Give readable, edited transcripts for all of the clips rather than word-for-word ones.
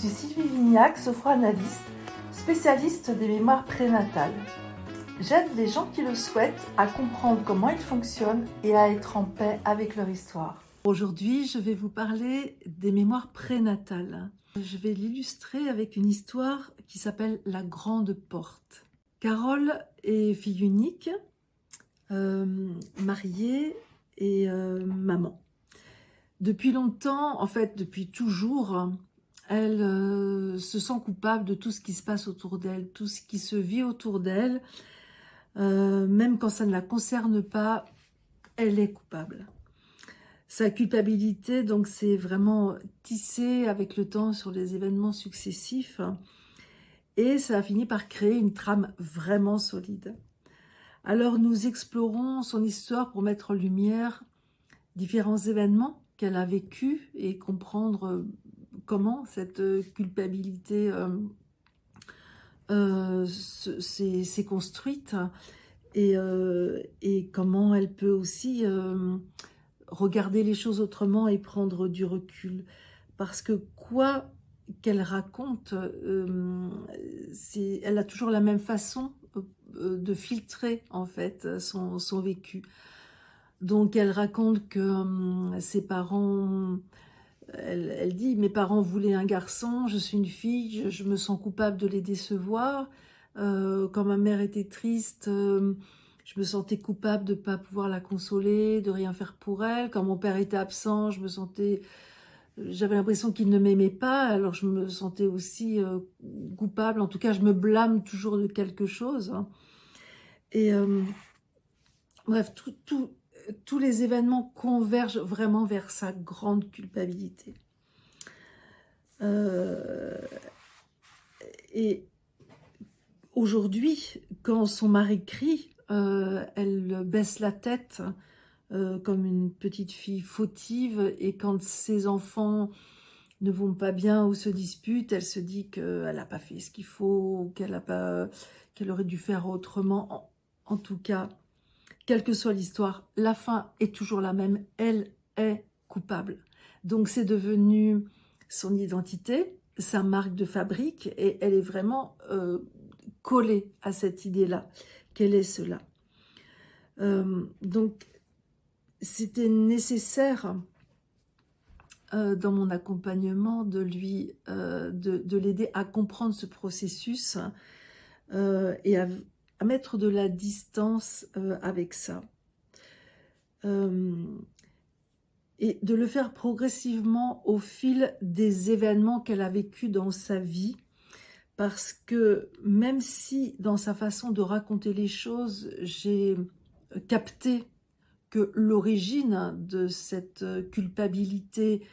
suis Sylvie Vignac, sophroanalyste, spécialiste des mémoires prénatales. J'aide les gens qui le souhaitent à comprendre comment ils fonctionnent et à être en paix avec leur histoire. Aujourd'hui, je vais vous parler des mémoires prénatales. Je vais l'illustrer avec une histoire qui s'appelle La Grande Porte. Carole est fille unique, mariée et maman. Depuis longtemps, en fait depuis toujours, elle se sent coupable de tout ce qui se passe autour d'elle, tout ce qui se vit autour d'elle, même quand ça ne la concerne pas, elle est coupable. Sa culpabilité, donc, c'est vraiment tissé avec le temps sur les événements successifs et ça a fini par créer une trame vraiment solide. Alors nous explorons son histoire pour mettre en lumière différents événements qu'elle a vécus et comprendre comment cette culpabilité s'est construite et comment elle peut aussi regarder les choses autrement et prendre du recul. Parce que quoi qu'elle raconte, elle a toujours la même façon de filtrer en fait son vécu. Donc elle raconte que ses parents, elle dit « Mes parents voulaient un garçon, je suis une fille, je me sens coupable de les décevoir. Quand ma mère était triste, je me sentais coupable de ne pas pouvoir la consoler, de rien faire pour elle. Quand mon père était absent, j'avais l'impression qu'il ne m'aimait pas, alors je me sentais aussi coupable. En tout cas, je me blâme toujours de quelque chose. » Et bref, tous les événements convergent vraiment vers sa grande culpabilité. Et aujourd'hui, quand son mari crie, elle baisse la tête comme une petite fille fautive, et quand ses enfants ne vont pas bien ou se disputent, elle se dit qu'elle n'a pas fait ce qu'il faut, qu'elle aurait dû faire autrement. En tout cas, quelle que soit l'histoire, la fin est toujours la même, elle est coupable. Donc c'est devenu son identité, sa marque de fabrique, et elle est vraiment collée à cette idée-là, qu'elle est cela. Donc c'était nécessaire dans mon accompagnement de l'aider à comprendre ce processus et à mettre de la distance avec ça. Et de le faire progressivement au fil des événements qu'elle a vécus dans sa vie, parce que même si dans sa façon de raconter les choses, j'ai capté que l'origine de cette culpabilité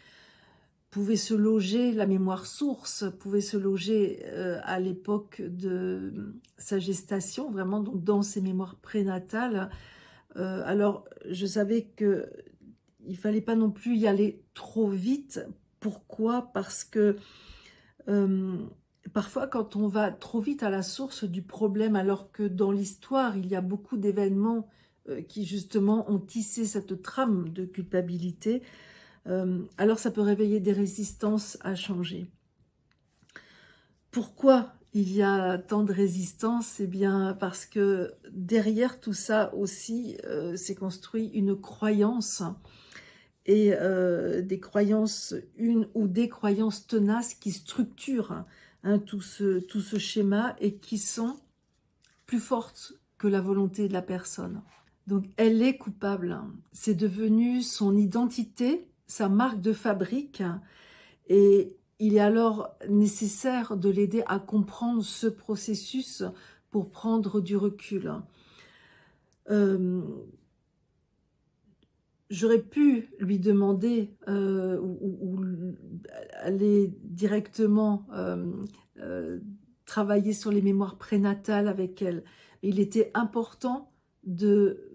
pouvait se loger, la mémoire source pouvait se loger à l'époque de sa gestation, vraiment donc dans ses mémoires prénatales. Alors je savais que il fallait pas non plus y aller trop vite. Pourquoi? Parce que parfois quand on va trop vite à la source du problème, alors que dans l'histoire il y a beaucoup d'événements qui justement ont tissé cette trame de culpabilité, alors ça peut réveiller des résistances à changer. Pourquoi il y a tant de résistance? Eh bien parce que derrière tout ça aussi s'est construit une croyance, et des croyances, une ou des croyances tenaces qui structurent tout ce schéma et qui sont plus fortes que la volonté de la personne. Donc elle est coupable, c'est devenu son identité, sa marque de fabrique, et il est alors nécessaire de l'aider à comprendre ce processus pour prendre du recul. J'aurais pu lui demander ou aller directement travailler sur les mémoires prénatales avec elle. Il était important de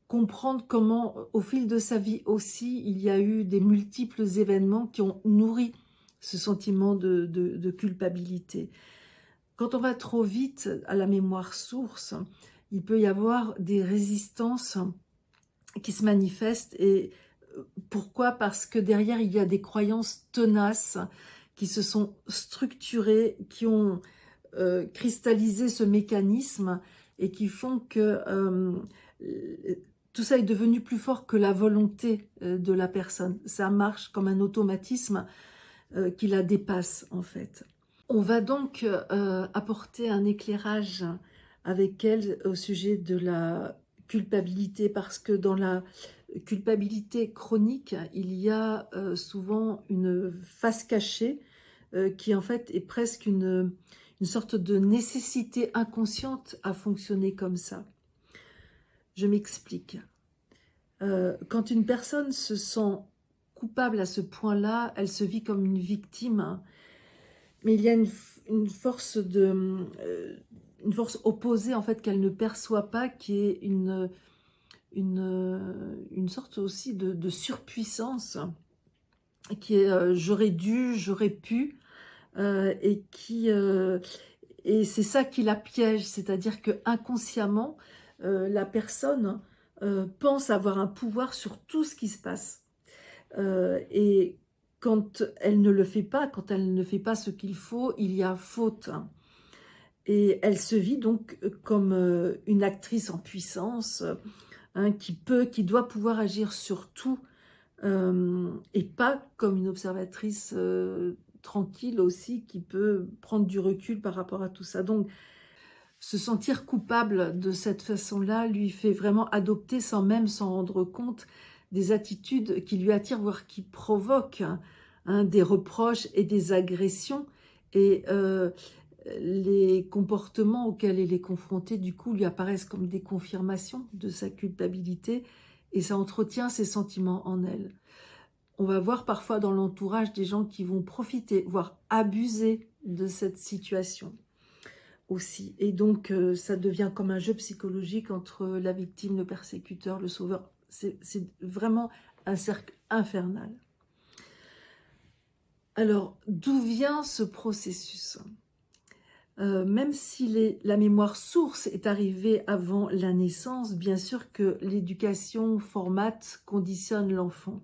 comprendre comment, au fil de sa vie aussi, il y a eu des multiples événements qui ont nourri ce sentiment de culpabilité. Quand on va trop vite à la mémoire source, il peut y avoir des résistances qui se manifestent. Et pourquoi? Parce que derrière, il y a des croyances tenaces qui se sont structurés, qui ont cristallisé ce mécanisme et qui font que tout ça est devenu plus fort que la volonté de la personne. Ça marche comme un automatisme qui la dépasse en fait. On va donc apporter un éclairage avec elle au sujet de la culpabilité, parce que dans la culpabilité chronique, il y a souvent une face cachée qui en fait est presque une sorte de nécessité inconsciente à fonctionner comme ça. Je m'explique. Quand une personne se sent coupable à ce point-là, elle se vit comme une victime, mais il y a une force une force opposée en fait qu'elle ne perçoit pas, qui est une sorte aussi de surpuissance, qui est j'aurais dû, j'aurais pu, et et c'est ça qui la piège, c'est-à-dire que inconsciemment la personne pense avoir un pouvoir sur tout ce qui se passe. Et quand elle ne le fait pas, quand elle ne fait pas ce qu'il faut, il y a faute. Et elle se vit donc comme une actrice en puissance, hein, qui doit pouvoir agir sur tout, et pas comme une observatrice tranquille aussi, qui peut prendre du recul par rapport à tout ça. Donc, se sentir coupable de cette façon-là lui fait vraiment adopter, sans même s'en rendre compte, des attitudes qui lui attirent, voire qui provoquent des reproches et des agressions. Et les comportements auxquels elle est confrontée, du coup, lui apparaissent comme des confirmations de sa culpabilité, et ça entretient ses sentiments en elle. On va voir parfois dans l'entourage des gens qui vont profiter, voire abuser de cette situation aussi. Et donc, ça devient comme un jeu psychologique entre la victime, le persécuteur, le sauveur. C'est vraiment un cercle infernal. Alors, d'où vient ce processus ? Même si la mémoire source est arrivée avant la naissance, bien sûr que l'éducation formate, conditionne l'enfant.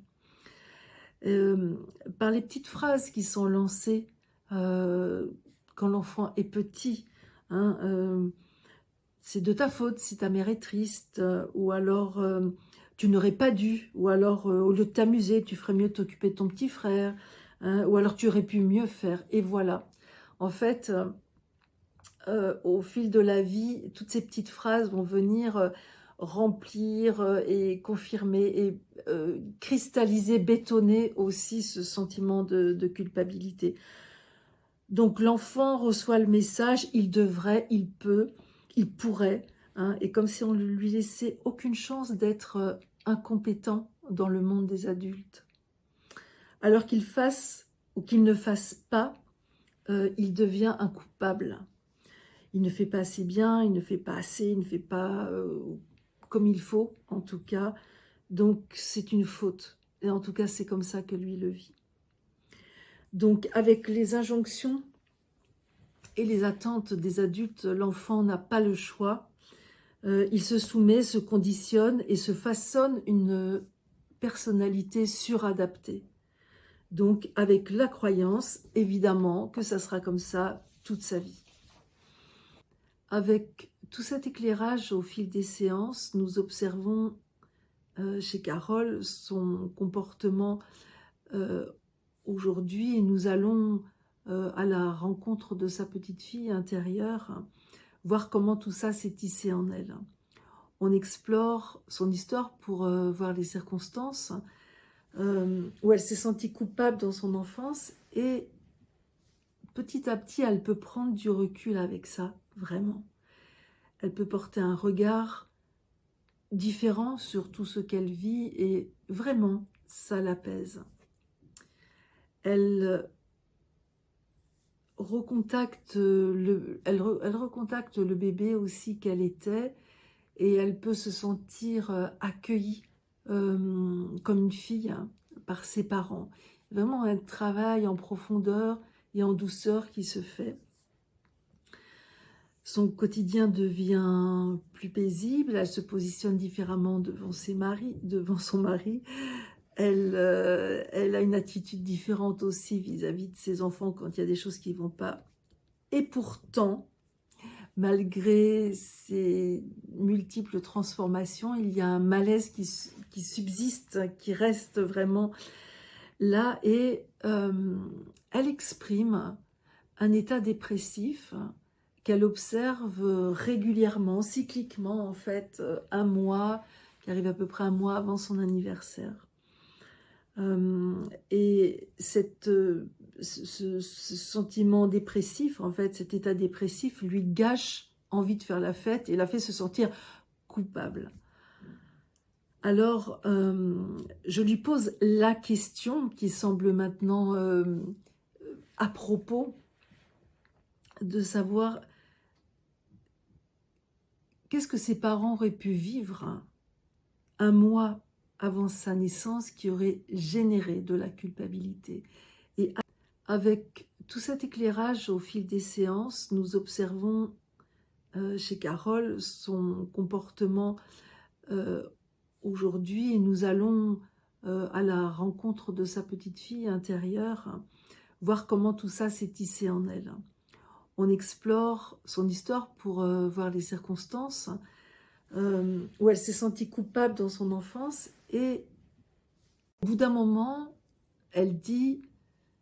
Par les petites phrases qui sont lancées quand l'enfant est petit, hein, c'est de ta faute si ta mère est triste, ou alors tu n'aurais pas dû, ou alors au lieu de t'amuser, tu ferais mieux de t'occuper de ton petit frère, hein, ou alors tu aurais pu mieux faire, et voilà. En fait, au fil de la vie, toutes ces petites phrases vont venir remplir et confirmer et cristalliser, bétonner aussi ce sentiment de culpabilité. Donc l'enfant reçoit le message, il devrait, il peut, il pourrait, hein, et comme si on ne lui laissait aucune chance d'être incompétent dans le monde des adultes. Alors qu'il fasse ou qu'il ne fasse pas, il devient un coupable. Il ne fait pas assez bien, il ne fait pas assez, il ne fait pas comme il faut, en tout cas. Donc, c'est une faute. Et en tout cas, c'est comme ça que lui le vit. Donc, avec les injonctions et les attentes des adultes, l'enfant n'a pas le choix. Il se soumet, se conditionne et se façonne une personnalité suradaptée. Donc, avec la croyance, évidemment, que ça sera comme ça toute sa vie. Avec tout cet éclairage au fil des séances, nous observons chez Carole son comportement aujourd'hui, et nous allons à la rencontre de sa petite fille intérieure, voir comment tout ça s'est tissé en elle. On explore son histoire pour voir les circonstances où elle s'est sentie coupable dans son enfance, et petit à petit, elle peut prendre du recul avec ça, vraiment. Elle peut porter un regard différent sur tout ce qu'elle vit, et vraiment, ça l'apaise. Elle recontacte elle recontacte le bébé aussi qu'elle était, et elle peut se sentir accueillie comme une fille, hein, par ses parents. Vraiment un travail en profondeur et en douceur qui se fait. Son quotidien devient plus paisible, elle se positionne différemment devant son mari. elle a une attitude différente aussi vis-à-vis de ses enfants quand il y a des choses qui ne vont pas. Et pourtant, malgré ces multiples transformations, il y a un malaise qui subsiste, qui reste vraiment là. Et elle exprime un état dépressif qu'elle observe régulièrement, cycliquement en fait, un mois, qui arrive à peu près un mois avant son anniversaire. Et ce sentiment dépressif, en fait, cet état dépressif lui gâche envie de faire la fête et la fait se sentir coupable. Alors, je lui pose la question qui semble maintenant à propos de savoir qu'est-ce que ses parents auraient pu vivre un mois avant sa naissance qui aurait généré de la culpabilité. Et avec tout cet éclairage au fil des séances, nous observons chez Carole son comportement aujourd'hui et nous allons à la rencontre de sa petite fille intérieure, voir comment tout ça s'est tissé en elle. On explore son histoire pour voir les circonstances où elle s'est sentie coupable dans son enfance et au bout d'un moment, elle dit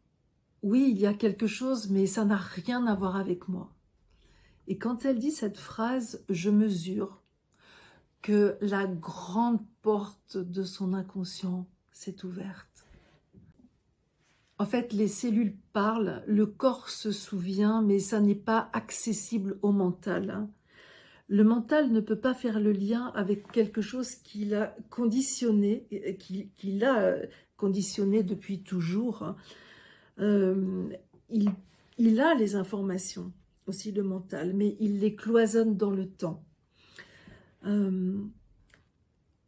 « Oui, il y a quelque chose, mais ça n'a rien à voir avec moi. » Et quand elle dit cette phrase, je mesure que la grande porte de son inconscient s'est ouverte. En fait, les cellules parlent, le corps se souvient, mais ça n'est pas accessible au mental. Le mental ne peut pas faire le lien avec quelque chose qu'il a conditionné, depuis toujours. Il a les informations, aussi le mental, mais il les cloisonne dans le temps.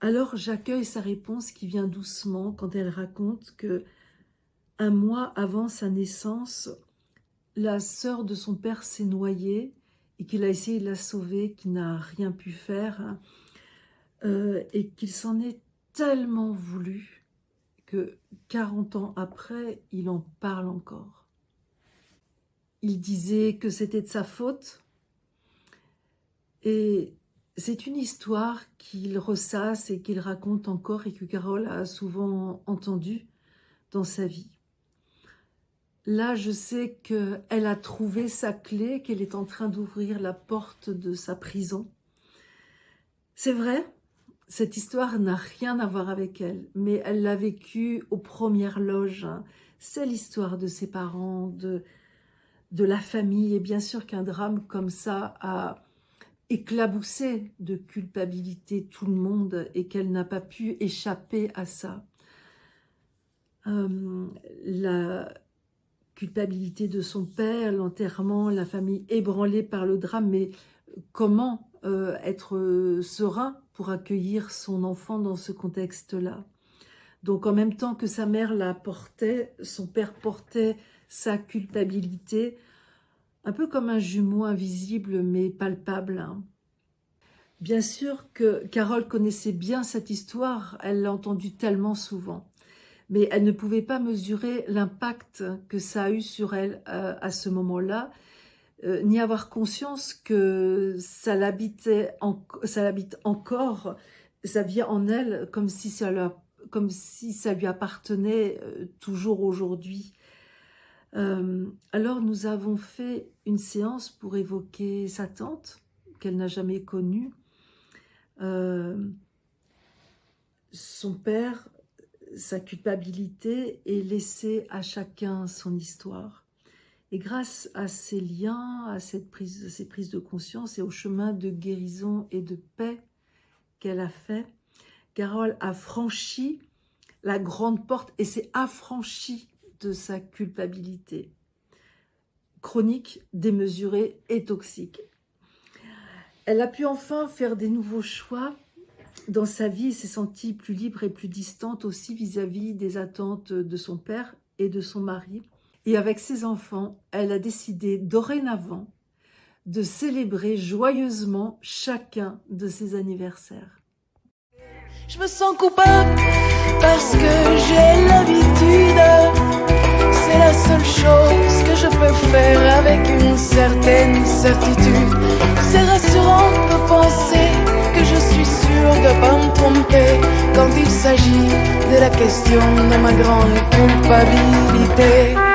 Alors j'accueille sa réponse qui vient doucement quand elle raconte que un mois avant sa naissance, la sœur de son père s'est noyée et qu'il a essayé de la sauver, qu'il n'a rien pu faire et qu'il s'en est tellement voulu que 40 ans après, il en parle encore. Il disait que c'était de sa faute et c'est une histoire qu'il ressasse et qu'il raconte encore et que Carole a souvent entendue dans sa vie. Là, je sais qu'elle a trouvé sa clé, qu'elle est en train d'ouvrir la porte de sa prison. C'est vrai, cette histoire n'a rien à voir avec elle, mais elle l'a vécue aux premières loges. C'est l'histoire de ses parents, de la famille, et bien sûr qu'un drame comme ça a éclaboussé de culpabilité tout le monde et qu'elle n'a pas pu échapper à ça. La culpabilité de son père, l'enterrement, la famille ébranlée par le drame, mais comment être serein pour accueillir son enfant dans ce contexte-là? Donc en même temps que sa mère la portait, son père portait sa culpabilité, un peu comme un jumeau invisible mais palpable. Bien sûr que Carole connaissait bien cette histoire, elle l'a entendue tellement souvent. Mais elle ne pouvait pas mesurer l'impact que ça a eu sur elle à ce moment-là, ni avoir conscience que ça l'habite encore, ça vient en elle comme si ça lui appartenait toujours aujourd'hui. Alors nous avons fait une séance pour évoquer sa tante, qu'elle n'a jamais connue, son père, sa culpabilité et laisser à chacun son histoire. Et grâce à ces liens, à ces prises de conscience et au chemin de guérison et de paix qu'elle a fait, Carole a franchi la grande porte et s'est affranchie de sa culpabilité chronique, démesurée et toxique. Elle a pu enfin faire des nouveaux choix dans sa vie, s'est sentie plus libre et plus distante aussi vis-à-vis des attentes de son père et de son mari. Et avec ses enfants, elle a décidé dorénavant de célébrer joyeusement chacun de ses anniversaires. Je me sens coupable parce que j'ai l'habitude. C'est la seule chose que je peux faire avec une certaine certitude. C'est rassurant de penser que je suis sûre de pas me tromper quand il s'agit de la question de ma grande culpabilité.